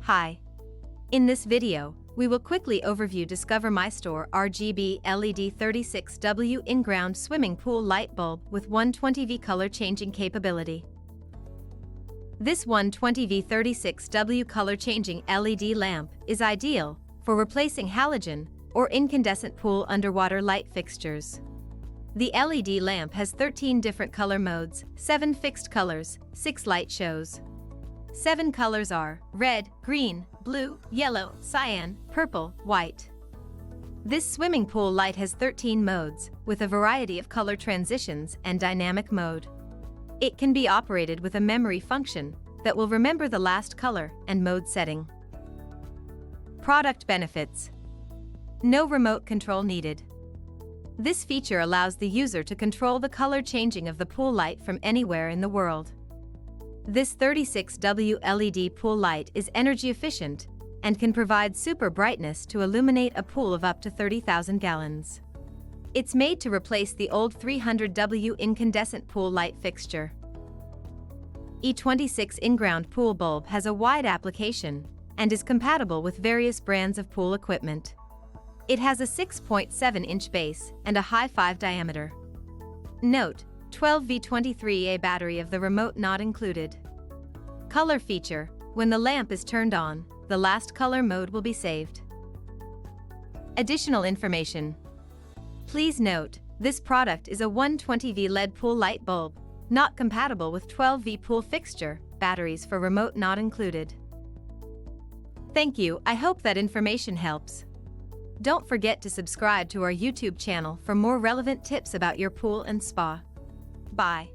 Hi. In this video, we will quickly overview Discover My Store RGB LED 36W InGround swimming pool light bulb with 120V color changing capability. This 120V 36W color changing LED lamp is ideal for replacing halogen or incandescent pool underwater light fixtures. The LED lamp has 13 different color modes, 7 fixed colors, 6 light shows. 7 colors are red, green, blue, yellow, cyan, purple, white. This swimming pool light has 13 modes, with a variety of color transitions and dynamic mode. It can be operated with a memory function that will remember the last color and mode setting. Product benefits. No remote control needed. This feature allows the user to control the color changing of the pool light from anywhere in the world. This 36W LED pool light is energy efficient and can provide super brightness to illuminate a pool of up to 30,000 gallons. It's made to replace the old 300W incandescent pool light fixture. E26 InGround pool bulb has a wide application and is compatible with various brands of pool equipment. It has a 6.7-inch base and a high 5 diameter. Note: 12V23A battery of the remote not included. Color feature: when the lamp is turned on, the last color mode will be saved. Additional information. Please note, this product is a 120V LED pool light bulb, not compatible with 12V pool fixture, batteries for remote not included. Thank you, I hope that information helps. Don't forget to subscribe to our YouTube channel for more relevant tips about your pool and spa. Bye.